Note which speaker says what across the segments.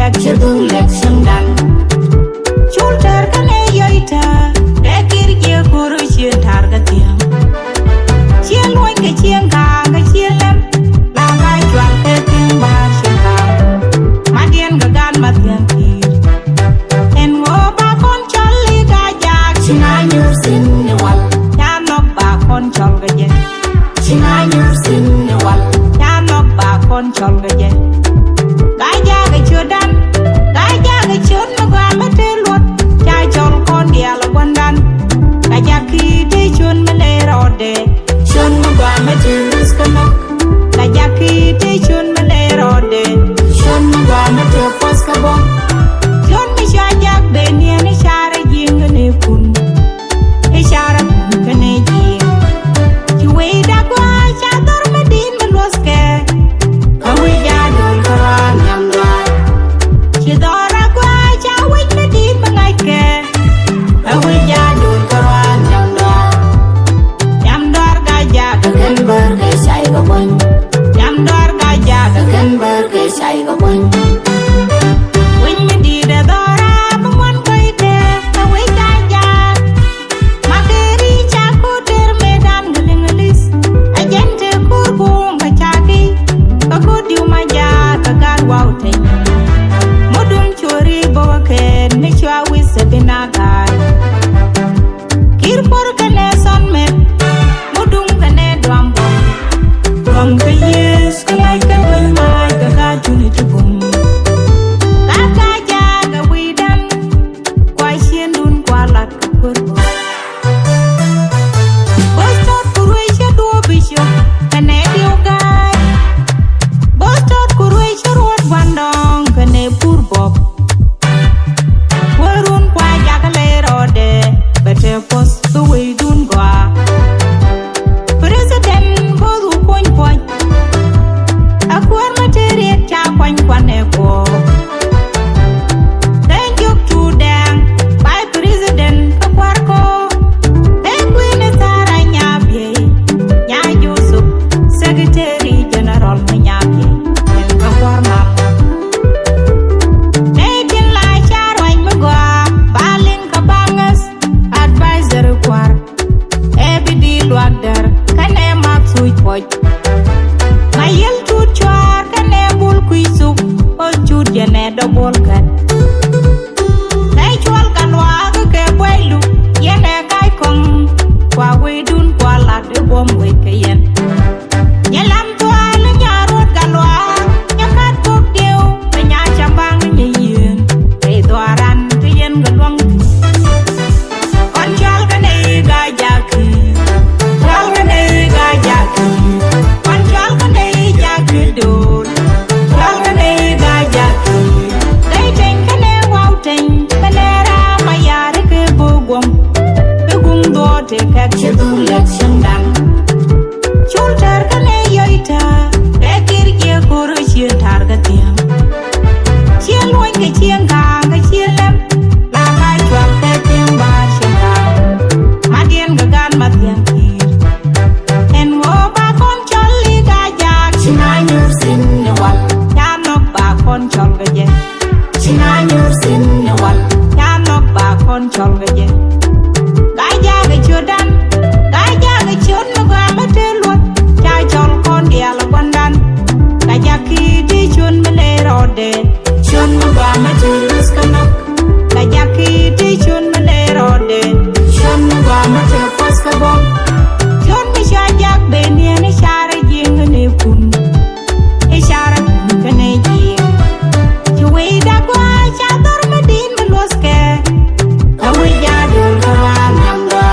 Speaker 1: kek chudung lek sundan chulter kane yoita ekir je kuru chien targa tiam chien loin ke chien ka ga chien lem la ga chwal ke ting bar shika madien ga gan matien kir en wo ba kon cholli ga jak china nyur sin ne wal ya nok ba kon chol ga je china nyur sin ne wal ya nok ba kon chol ga je Gajaak chudan Gajaak chun ma mate lot cha chol kon dia la wandan Gajaak te chun ma le rode chun ma mate riskana Gajaak te chun ma le rode chun ma mate paskabo chun mi shajak be ni ni shara jing ne kun e shara kun ne ji chuwe da kwa cha dor ma din ma loske kawi ja dol karan Chidora kwa cha wik na din mangai ke Awi ja dul karan Yamdor Gajaak Kan bar ke sai ga bun Yamdor Gajaak Kan bar ke sai ga bun Win mi di da dora Mungwan koi te Awi Gajaak Makeri cha kutir medan galingalis Ajente kurbung kachaki Kakudiu maja Kagar wau teng Modung chori boken ne chwa wise binagai Kir por kane son me Modung kane dwambo Dwam ke yes kalai ka mai ka ka juni tubum Kaka jaga widan Kwa shendun kwa lat ka kurbo Bostot kurwe shadu bisho Kane diu gai Bostot kurwe shruat wandong Kane purbok Warun kwa jakale rode Bete pos tuwe dun gwa President bodu kony kony Akwar materiet cha kwany kwane ko Tenjuk tudeng By president kakwar ko Ekwine sara nyabye Nya Yusuf Secretary General nyabye En kakwar mama Nekin la charwany magwa Balin kabangas Advisor kwar Ebidi luagdar Kane mak suy poj Mayel tut chwar Kane bul kuisuk O chut jene dobol kat Nay chwal kanwa ke bwailu Yene kai kong Kwa wedun kwa lak bom weke yen Nyelam tuan nyarut kalwa Nyakat kuk diu Penya chambang nyeyen Kay tuaran Kayen galwang Kon chal kane Gajaak Chal kane Gajaak Kon chal kane jak dul Chal kane Gajaak Kay teng kane wow teng Kanera mayare ke bugwam Begung do te kek chudung lek sendang Chulter kane yoita Ekir je kuru chien targa tiam Chien loin ke chien ka ke chien lem La kai chwak te ting bar shika Madien ga gan matien kir En wo ba kon cholli Gajaak China nyur sin ne wal Ya nok ba kon chol ga je China nyur sin ne wal Ya nok ba kon chol ga je Gajaak chudan Gajaak chun ma mate lot Cha chol kon dia la wandan Gajaak ti chun ma le rode Chun ma mate riskana Gajaak ti chun ma le rode Chun ma mate paskabo Chun mi shajak be ni ni shara jing ne kun E shara kane ji Chuwe da kwa cha dor ma din ma loske Kawi ja dul karan nyamda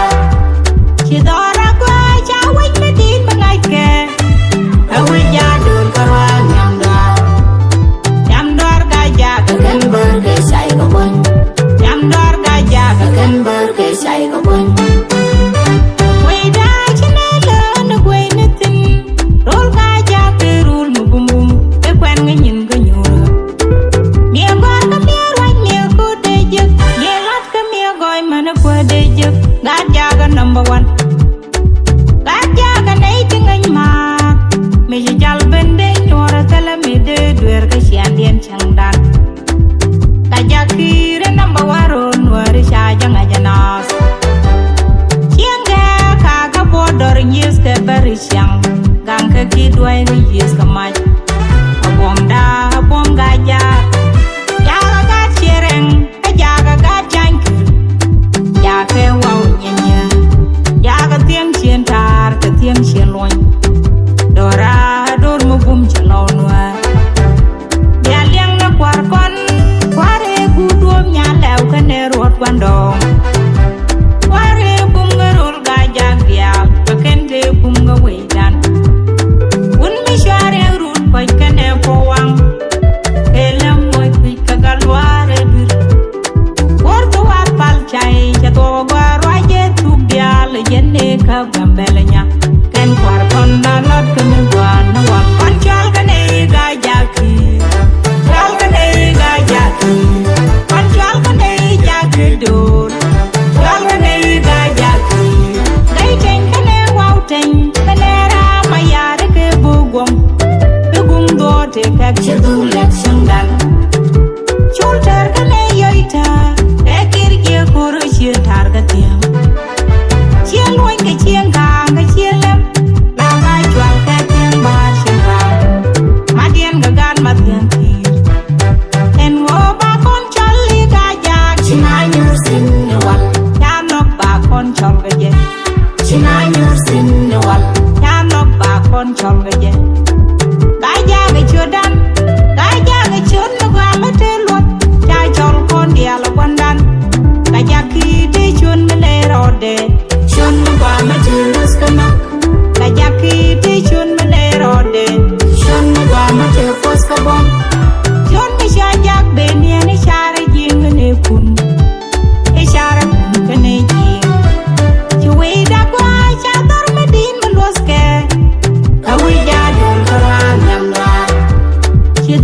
Speaker 1: Chidora kwa cha wik ma din ma ngai ke Kawi ja dul karan nyamda Yamdor Gajaak Kan bar ke sai ga bun Yamdor Gajaak Kan bar ke sai ga bun Wei da chine le na gwei nitin Rol Gajaak rul mu bum bum Ke kwen nganyin ga nyura Mia gor ka mia rwany mia ku dejek Mia lat ka mia goy mana kwa dejek Gajaak number 1 Gajaak nay tingany mak Mi jal bende nyora tala mi de dwer ka sian dien chang dan te kak chidu lek shandan chulter kane yoita ekir ye kuru chien targa tiam chien loin ke chien kang ke chien lem la mai chwal ke tiang bar shira madien gagan madien kir en wo ba kon challi Gajaak china nyur sin wal yanok ba kon chol gaje china nyur sin wal yanok ba kon chol gaje Gajaak chudan Gajaak chun gwa mate lot cha chol kon dia la wandan Gajaak ki te chun mele rode chun gwa mate lus kana Gajaak ki te chun mele rode chun gwa mate fos ka bom chun mi sha jak be ni ni share jing ne kun e share kun ne jing chwe da kwa cha tor me din los ke awi ja dol kara nyam la chi